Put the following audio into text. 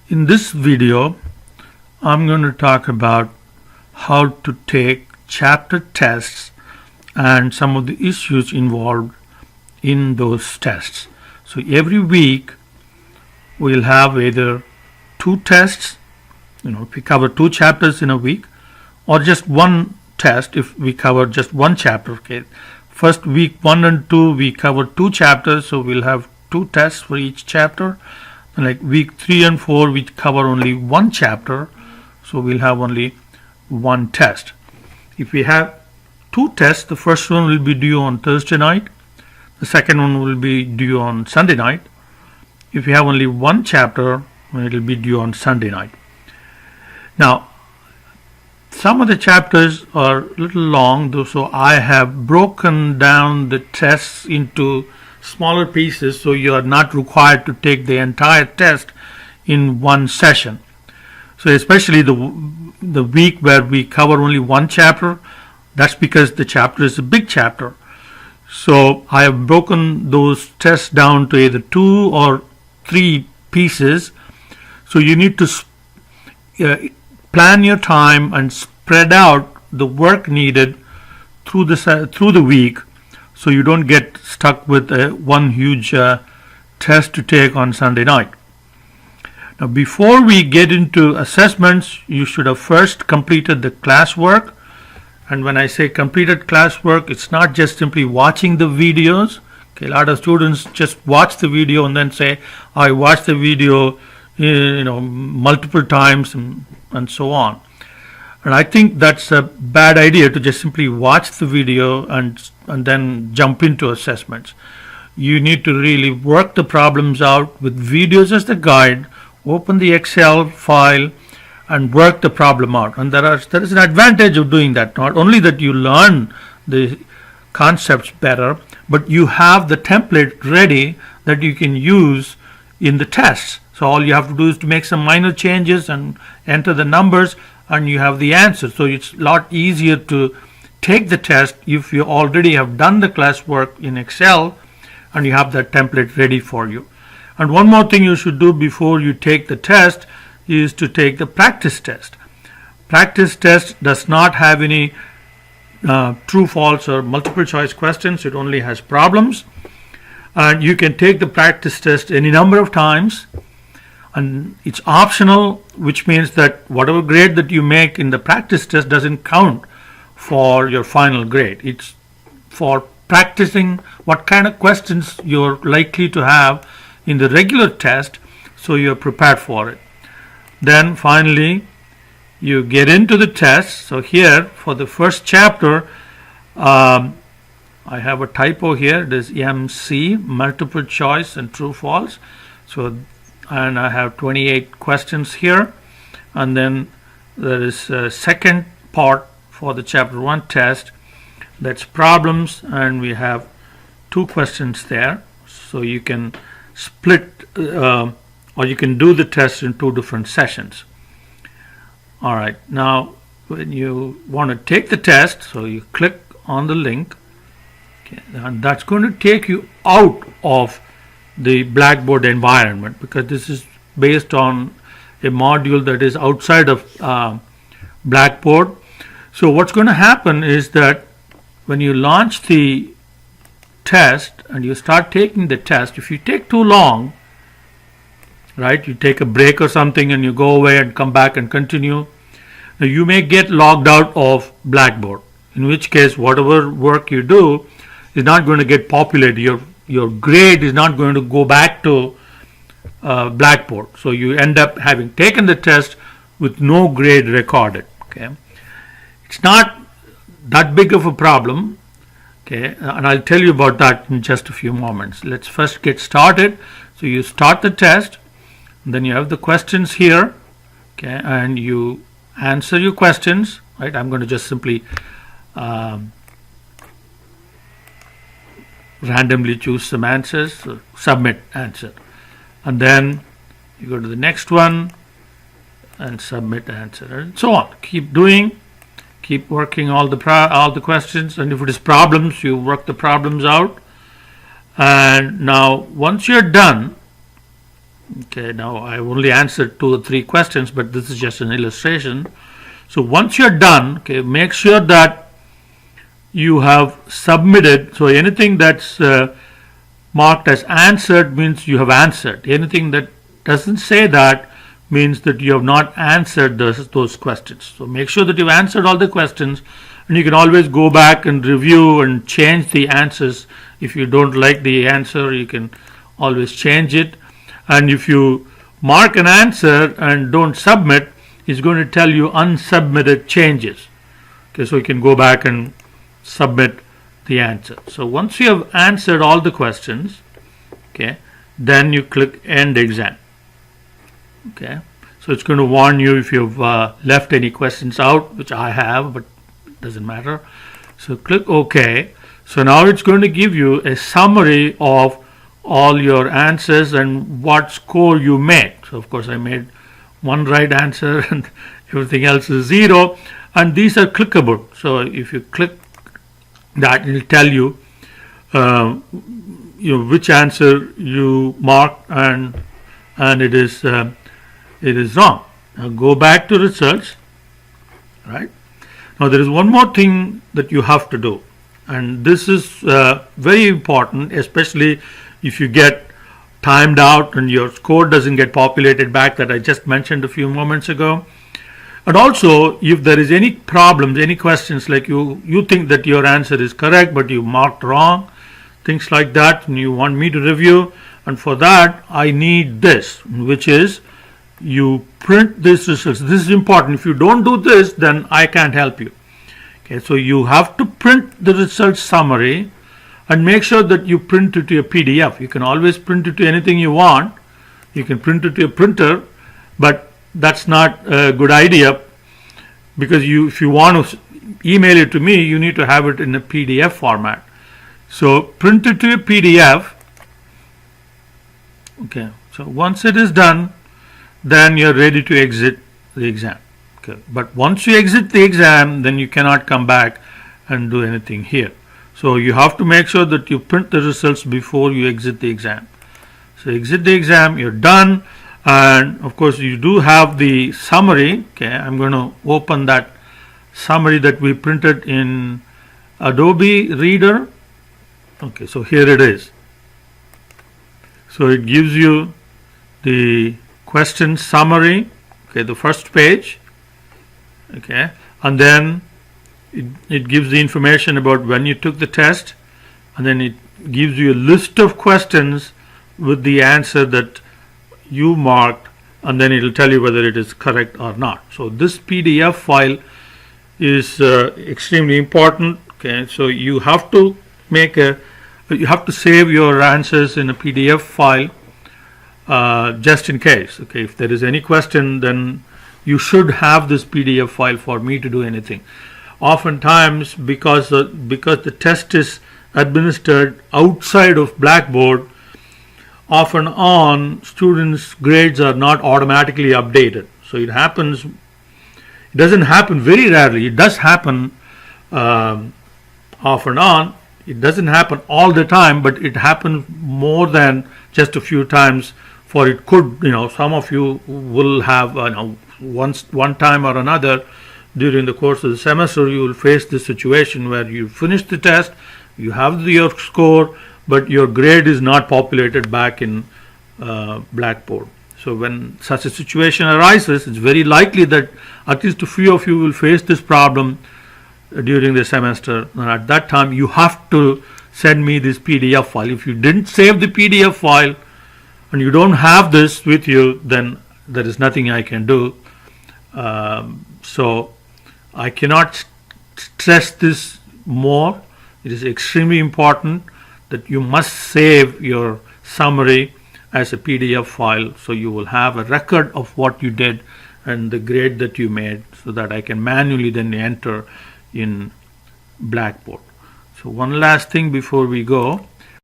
In this video, I'm going to talk about how to take chapter tests and some of the issues involved in those tests. So every week we'll have either two tests, if we cover two chapters in a week, or just one test if we cover just one chapter. Okay. First week 1 and 2 we cover two chapters, so we'll have two tests for each chapter. And like week 3 and 4 we cover only one chapter, so we'll have only one test. If we have two tests, the first one will be due on Thursday night, the second one will be due on Sunday night. If we have only one chapter, it will be due on Sunday night. Now, some of the chapters are a little long, though, so I have broken down the tests into smaller pieces, so you are not required to take the entire test in one session. So especially the week where we cover only one chapter, that's because the chapter is a big chapter. So I have broken those tests down to either 2 or 3 pieces. So you need to plan your time and spread out the work needed through the week, so you don't get stuck with one huge test to take on Sunday night. Now, before we get into assessments, you should have first completed the classwork. And when I say completed classwork, it's not just simply watching the videos. Okay, a lot of students just watch the video and then say, I watched the video multiple times and so on. And I think that's a bad idea to just simply watch the video and then jump into assessments. You need to really work the problems out with videos as the guide, open the Excel file and work the problem out. And there is an advantage of doing that. Not only that you learn the concepts better, but you have the template ready that you can use in the tests. So all you have to do is to make some minor changes and enter the numbers, and you have the answer. So it's a lot easier to take the test if you already have done the classwork in Excel and you have that template ready for you. And one more thing you should do before you take the test is to take the practice test. Practice test does not have any true, false or multiple choice questions. It only has problems. And you can take the practice test any number of times. And it's optional, which means that whatever grade that you make in the practice test doesn't count for your final grade. It's for practicing what kind of questions you're likely to have in the regular test, so you're prepared for it. Then finally, you get into the test. So here, for the first chapter, I have a typo here. It is MC, multiple choice and true, false. And I have 28 questions here. And then there is a second part for the chapter 1 test. That's problems, and we have 2 questions there. So you can split or you can do the test in 2 different sessions. All right, now when you want to take the test, so you click on the link, okay, and that's going to take you out of the Blackboard environment, because this is based on a module that is outside of Blackboard. So what's going to happen is that when you launch the test and you start taking the test, if you take too long, right, you take a break or something and you go away and come back and continue, you may get logged out of Blackboard, in which case whatever work you do is not going to get populated. Your grade is not going to go back to Blackboard. So you end up having taken the test with no grade recorded. Okay, it's not that big of a problem. Okay, and I'll tell you about that in just a few moments. Let's first get started. So you start the test, and then you have the questions here. Okay, and you answer your questions. Right, I'm going to just simply randomly choose some answers, so submit answer, and then you go to the next one and submit answer, and so on. Keep doing, keep working all the questions, and if it is problems, you work the problems out. And now once you're done, Okay, now I only answered 2 or 3 questions, but this is just an illustration. So once you're done, okay, make sure that you have submitted. So anything that's marked as answered means you have answered. Anything that doesn't say that means that you have not answered those questions. So make sure that you've answered all the questions, and you can always go back and review and change the answers. If you don't like the answer, you can always change it. And if you mark an answer and don't submit, it's going to tell you unsubmitted changes. Okay, so you can go back and submit the answer. So once you have answered all the questions, okay, then you click End Exam. Okay, so it's going to warn you if you've left any questions out, which I have, but it doesn't matter. So click OK. So now it's going to give you a summary of all your answers and what score you made. So of course I made one right answer and everything else is 0, and these are clickable. So if you click that, it will tell you which answer you marked and it is wrong. Now go back to results. Right now there is one more thing that you have to do, and this is very important, especially if you get timed out and your score doesn't get populated back, that I just mentioned a few moments ago. And also, if there is any problems, any questions, like you think that your answer is correct but you marked wrong, things like that, and you want me to review, and for that I need this, which is you print these results. This is important. If you don't do this, then I can't help you. Okay, so you have to print the results summary and make sure that you print it to a PDF. You can always print it to anything you want. You can print it to a printer, but that's not a good idea, because if you want to email it to me, you need to have it in a PDF format. So print it to a PDF. Okay, so once it is done, then you're ready to exit the exam. Okay, but once you exit the exam, then you cannot come back and do anything here. So you have to make sure that you print the results before you exit the exam. So exit the exam, you're done. And of course you do have the summary. Okay, I'm going to open that summary that we printed in Adobe Reader. Okay, so here it is. So it gives you the question summary, okay, the first page, okay, and then it gives the information about when you took the test, and then it gives you a list of questions with the answer that you marked, and then it will tell you whether it is correct or not. So this PDF file is extremely important. Okay, so you have to save your answers in a PDF file just in case. Okay, if there is any question, then you should have this PDF file for me to do anything. Oftentimes, because the test is administered outside of Blackboard, off and on students' grades are not automatically updated. So it doesn't happen very rarely. It does happen off and on. It doesn't happen all the time, but it happens more than just a few times. For it could, some of you will have one time or another during the course of the semester, you will face this situation where you finish the test, you have your score, but your grade is not populated back in Blackboard. So when such a situation arises, it's very likely that at least a few of you will face this problem during the semester, and at that time you have to send me this PDF file. If you didn't save the PDF file and you don't have this with you, then there is nothing I can do. So I cannot stress this more. It is extremely important that you must save your summary as a PDF file, so you will have a record of what you did and the grade that you made, so that I can manually then enter in Blackboard. So one last thing before we go.